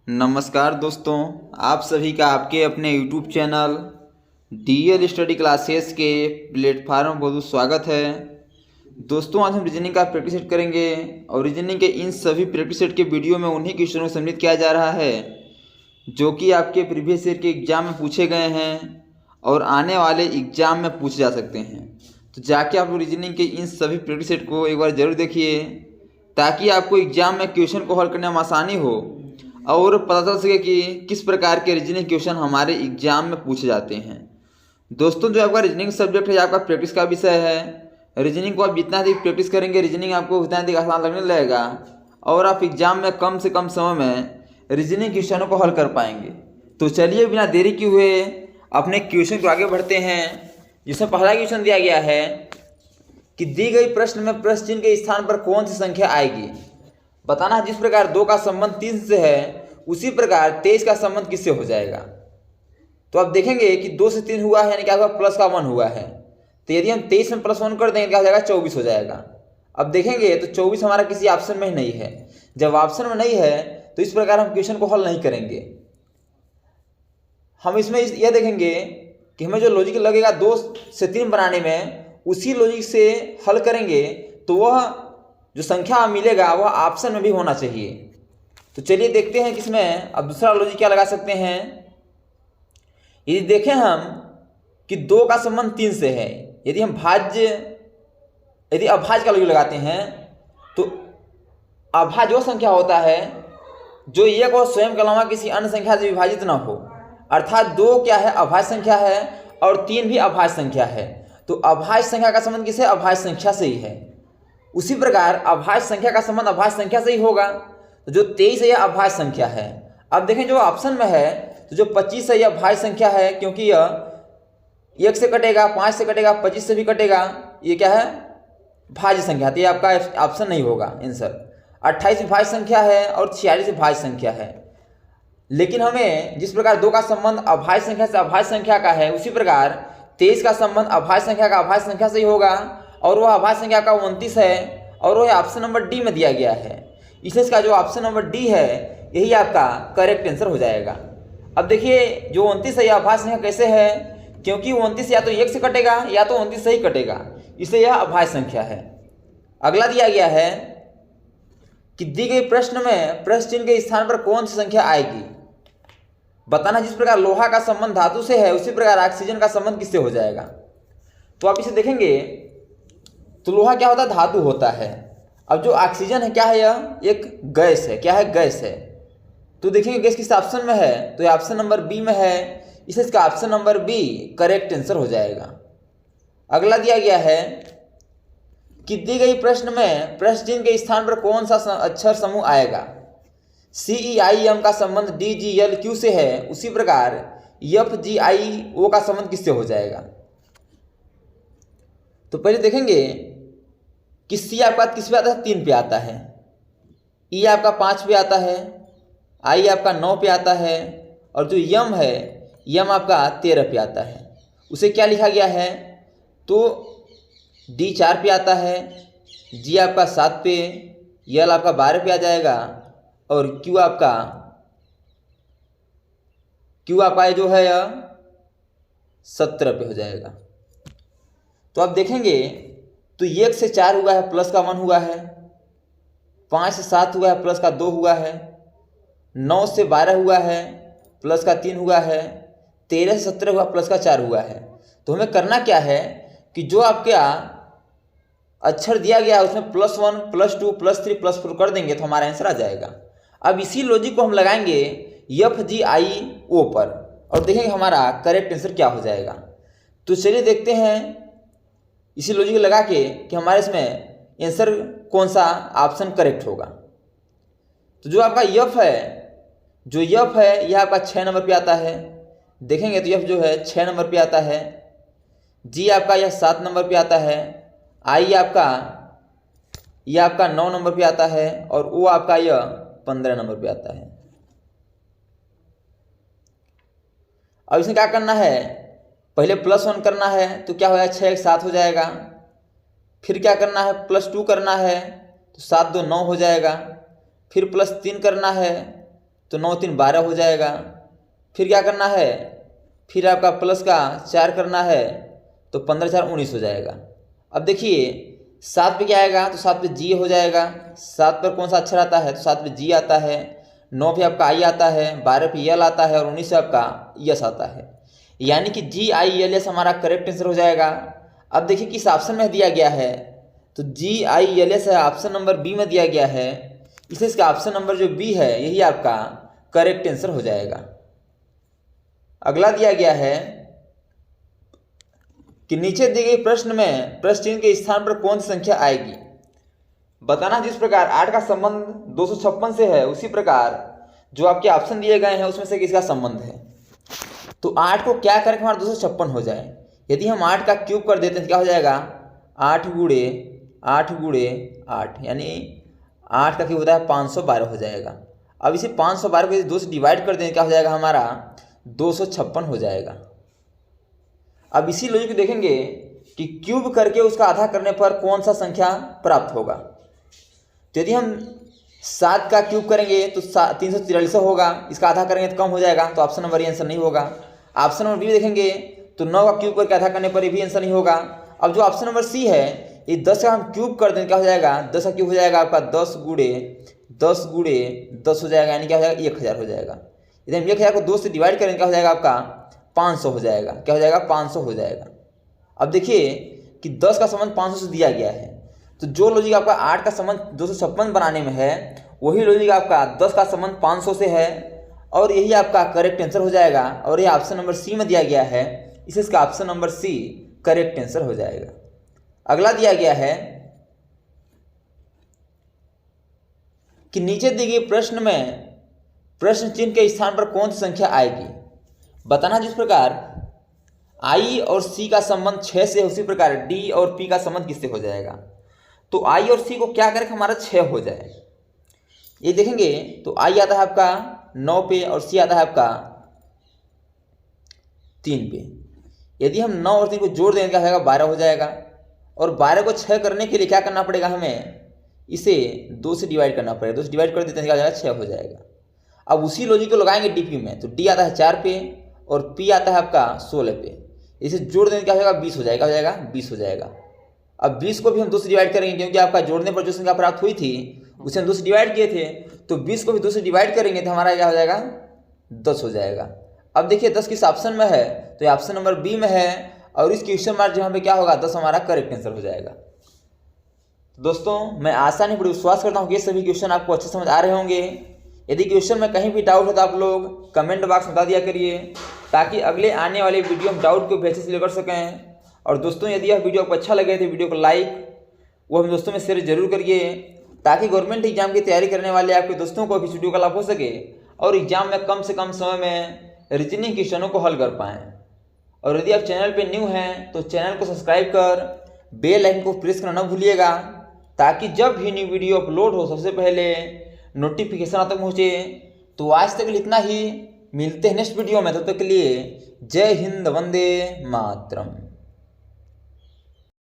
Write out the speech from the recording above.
नमस्कार दोस्तों, आप सभी का आपके अपने YouTube channel DL study classes के प्लेटफार्म पर बहुत स्वागत है। दोस्तों, आज हम रीजनिंग का प्रैक्टिस सेट करेंगे और रीजनिंग के इन सभी प्रैक्टिस सेट के वीडियो में उन्हीं क्वेश्चनों को सम्मिलित किया जा रहा है जो कि आपके प्रीवियस ईयर के एग्ज़ाम में पूछे गए हैं और आने वाले एग्ज़ाम में पूछे जा सकते हैं। तो जाके आप लोग रीजनिंग के इन सभी प्रैक्टिस सेट को एक बार ज़रूर देखिए ताकि आपको एग्ज़ाम में क्वेश्चन को हल करने में आसानी हो और पता चल सके कि किस प्रकार के रीजनिंग क्वेश्चन हमारे एग्जाम में पूछे जाते हैं। दोस्तों, जो आपका रीजनिंग सब्जेक्ट है आपका प्रैक्टिस का विषय है। रीजनिंग को आप जितना अधिक प्रैक्टिस करेंगे रीजनिंग आपको उतना अधिक आसान लगने लगेगा और आप एग्जाम में कम से कम समय में रीजनिंग क्वेश्चनों को हल कर पाएंगे। तो चलिए बिना देरी किए हुए अपने क्वेश्चन को आगे बढ़ते हैं। जिसमें पहला क्वेश्चन दिया गया है कि दी गई प्रश्न में प्रश्न चिन्ह के स्थान पर कौन सी संख्या आएगी। बताना है जिस प्रकार 2 का संबंध 3 से है उसी प्रकार 23 का संबंध किससे हो जाएगा। तो आप देखेंगे कि 2 से 3 हुआ है यानी क्या हुआ, प्लस का 1 हुआ है। तो यदि हम 23 में प्लस 1 कर देंगे क्या हो जाएगा, 24 हो जाएगा। अब देखेंगे तो 24 हमारा किसी ऑप्शन में ही नहीं है। जब ऑप्शन में नहीं है तो इस प्रकार हम क्वेश्चन को हल नहीं करेंगे। हम इसमें यह देखेंगे कि हमें जो लॉजिक लगेगा 2 से 3 बनाने में उसी लॉजिक से हल करेंगे तो वह जो संख्या मिलेगा वह ऑप्शन में भी होना चाहिए। तो चलिए देखते हैं कि इसमें अब दूसरा लॉजिक क्या लगा सकते हैं। यदि देखें हम कि 2 का संबंध 3 से है, यदि अभाज्य का लॉजिक लगाते हैं तो अभाज्य वो संख्या होता है जो एक और स्वयं के अलावा किसी अन्य संख्या से विभाजित न हो। अर्थात 2 क्या है, अभाज्य संख्या है और 3 भी अभाज्य संख्या है। तो अभाज्य संख्या का संबंध किससे, अभाज्य संख्या से ही है। उसी प्रकार अभाज्य संख्या का संबंध अभाज्य संख्या से ही होगा। तो जो 23 है यह अभाज्य संख्या है। अब देखें जो ऑप्शन में है तो जो 25 है यह अभाज्य संख्या है क्योंकि यह 1 से कटेगा, 5 से कटेगा, 25 से भी कटेगा। ये क्या है, भाज्य संख्या। तो ये आपका ऑप्शन नहीं होगा आंसर। 28 भाज्य संख्या है और 46 भाज्य संख्या है। लेकिन हमें जिस प्रकार 2 का संबंध अभाज्य संख्या से अभाज्य संख्या का है उसी प्रकार 23 का संबंध अभाज्य संख्या का अभाज्य संख्या से ही होगा और वह अभाज्य संख्या का 29 है और वह ऑप्शन नंबर डी में दिया गया है। इसलिए इसका जो ऑप्शन नंबर डी है यही आपका करेक्ट आंसर हो जाएगा। अब देखिए जो 29 है यह अभाज्य संख्या कैसे है, क्योंकि 29 या तो 1 से कटेगा या तो 29 से ही कटेगा, इसलिए यह अभाज्य संख्या है। अगला दिया गया है कि दी गई प्रश्न में प्रश्न चिन्ह के स्थान पर कौन सी संख्या आएगी। बताना जिस प्रकार लोहा का संबंध धातु से है उसी प्रकार ऑक्सीजन का संबंध किससे हो जाएगा। तो आप इसे देखेंगे तो लोहा क्या होता है, धातु होता है। अब जो ऑक्सीजन है क्या है, यह एक गैस है। क्या है, गैस है। तो देखेंगे गैस किस ऑप्शन में है, तो ये ऑप्शन नंबर बी में है, इसलिए इसका option number B correct answer हो जाएगा। अगला दिया गया है कि दी गई प्रश्न में प्रश्न चिन्ह के स्थान पर कौन सा अक्षर समूह आएगा। CEIM का संबंध DGLQ से है उसी प्रकार FGIO का संबंध किससे हो जाएगा। तो पहले देखेंगे कि C आपका किस पे आता है, 3 पे आता है। E आपका 5 पे आता है, I आपका 9 पे आता है और जो M है M आपका 13 पे आता है। उसे क्या लिखा गया है, तो D 4 पे आता है, G आपका 7 पे, L आपका 12 पे आ जाएगा और Q आपका जो है 17 पे हो जाएगा। तो आप देखेंगे तो 1 से 4 हुआ है, प्लस का 1 हुआ है, 5 से 7 हुआ है, प्लस का 2 हुआ है, 9 से 12 हुआ है, प्लस का 3 हुआ है, 13 से 17 हुआ, प्लस का 4 हुआ है। तो हमें करना क्या है कि जो आपका अक्षर दिया गया है उसमें +1 +2 +3 +4 कर देंगे तो हमारा आंसर आ जाएगा। अब इसी लॉजिक को हम लगाएंगे FGIO पर और देखेंगे हमारा करेक्ट आंसर क्या हो जाएगा। तो चलिए देखते हैं इसी लॉजिक लगा के कि हमारे इसमें आंसर कौन सा ऑप्शन करेक्ट होगा। तो जो आपका F है यह आपका 6 नंबर पे आता है। देखेंगे तो F जो है 6 नंबर पे आता है। G आपका यह 7 नंबर पे आता है। I आपका 9 नंबर पे आता है और O आपका यह 15 नंबर पे आता है। अब इसमें क्या करना है, पहले +1 करना है तो क्या होगा, 6 एक 7 हो जाएगा। फिर क्या करना है, +2 करना है तो 7 2 9 हो जाएगा। फिर +3 करना है तो 9 3 12 हो जाएगा। फिर क्या करना है, फिर आपका प्लस का 4 करना है, तो 15 4 19 हो जाएगा। अब देखिए 7 पे क्या आएगा, तो 7 पे जी हो जाएगा। 7 पर कौन सा अक्षर आता है, तो 7 पे जी आता है। 9 पे आपका आई आता है, 12 पे यल आता है और 19 पे आपका यस आता है। यानी कि GILS हमारा करेक्ट आंसर हो जाएगा। अब देखिए किस ऑप्शन में दिया गया है, तो GILS है, ऑप्शन नंबर बी में दिया गया है। इसे इसका ऑप्शन नंबर जो बी है यही आपका करेक्ट आंसर हो जाएगा। अगला दिया गया है कि नीचे दिए गए प्रश्न में प्रश्न चिन्ह के स्थान पर कौन सी संख्या आएगी। बताना जिस प्रकार 8 का संबंध 256 से है, उसी प्रकार जो आपके ऑप्शन दिए गए हैं उसमें से किसका संबंध है। तो 8 को क्या करें हमारा 256 हो जाए। यदि हम 8 का क्यूब कर देते हैं तो क्या हो जाएगा, 8 गुणे 8 गुणे 8, यानी 8 का क्यूब होता है 512 हो जाएगा। अब इसे 512 को 2 से डिवाइड कर दें क्या हो जाएगा, हमारा 256 हो जाएगा। अब इसी लॉजिक को देखेंगे कि क्यूब करके उसका आधा करने पर कौन सा संख्या प्राप्त होगा। तो यदि हम 7 का क्यूब करेंगे तो 343 होगा, इसका आधा करेंगे तो कम हो जाएगा, तो ऑप्शन नंबर ये आंसर नहीं होगा। ऑप्शन नंबर बी देखेंगे तो 9 का क्यूब करके आधा करने पर ये भी आंसर नहीं होगा। अब जो ऑप्शन नंबर सी है, ये 10 का हम क्यूब कर दें क्या हो जाएगा, 10 का क्यूब हो जाएगा आपका 10 गुणे 10 गुणे 10 हो जाएगा, यानी क्या हो जाएगा 1000 हो जाएगा। यदि हम 1000 को 2 से डिवाइड करें क्या हो जाएगा आपका 500 हो जाएगा। क्या हो जाएगा, 500 हो जाएगा। अब देखिए कि 10 का संबंध 500 से दिया गया है, तो जो लॉजिक आपका 8 का संबंध 256 बनाने में है वही लॉजिक आपका 10 का संबंध 500 से है, और यही आपका करेक्ट आंसर हो जाएगा। और ये ऑप्शन नंबर सी में दिया गया है, इसे इसका option number C correct answer हो जाएगा। अगला दिया गया है कि नीचे दिए गए प्रश्न में प्रश्न चिन्ह के स्थान पर कौन सी संख्या आएगी। बताना जिस प्रकार आई और सी का संबंध 6 से, उसी प्रकार डी और पी का संबंध किससे हो जाएगा। तो आई और सी को क्या करें हमारा 6 हो जाए। ये देखेंगे तो आई आता है आपका 9 पे और सी आता है आपका 3 पे। यदि हम 9 और 3 को जोड़ देंगे क्या होगा, 12 हो जाएगा। और 12 को 6 करने के लिए क्या करना पड़ेगा, हमें इसे 2 से डिवाइड करना पड़ेगा। 2 से डिवाइड कर देते हैं क्या हो जाएगा, 6 हो जाएगा। अब उसी लॉजिक को लगाएंगे डीपी में, तो डी आता है 4 पे और पी आता है आपका 16 पे। इसे जोड़ देंगे क्या हो जाएगा, 20 हो जाएगा। हो जाएगा 20 हो जाएगा। अब 20 को भी हम 2 से डिवाइड करेंगे, क्योंकि आपका जोड़ने पर जो संख्या प्राप्त हुई थी उसे हम 2 से डिवाइड किए थे, तो 20 को भी 2 से डिवाइड करेंगे तो हमारा क्या हो जाएगा, 10 हो जाएगा। अब देखिए 10 किस ऑप्शन में है, तो ये ऑप्शन नंबर बी में है, और इस क्वेश्चन मार्क जहाँ पे क्या होगा 10 हमारा करेक्ट आंसर हो जाएगा। दोस्तों मैं आशा नहीं बड़ी विश्वास करता हूँ कि ये सभी क्वेश्चन आपको अच्छे समझ आ रहे होंगे। यदि क्वेश्चन में कहीं भी डाउट हो तो आप लोग कमेंट बॉक्स में बता दिया करिए, ताकि अगले आने वाले वीडियो में डाउट को बेहतर से कर सकें। और दोस्तों यदि यह वीडियो आपको अच्छा लगे तो वीडियो को लाइक वो हम दोस्तों में शेयर जरूर करिए, ताकि गवर्नमेंट एग्जाम की तैयारी करने वाले आपके दोस्तों को भी इस वीडियो का लाभ हो सके और एग्जाम में कम से कम समय में रीजनिंग क्वेश्चनों को हल कर पाएँ। और यदि आप चैनल पे न्यू हैं तो चैनल को सब्सक्राइब कर बेल आइकन को प्रेस करना न भूलिएगा, ताकि जब भी न्यू वीडियो अपलोड हो सबसे पहले नोटिफिकेशन आप तक पहुँचे। तो आज तक इतना ही, मिलते हैं नेक्स्ट वीडियो में, तब तक के लिए जय हिंद, वंदे मातरम।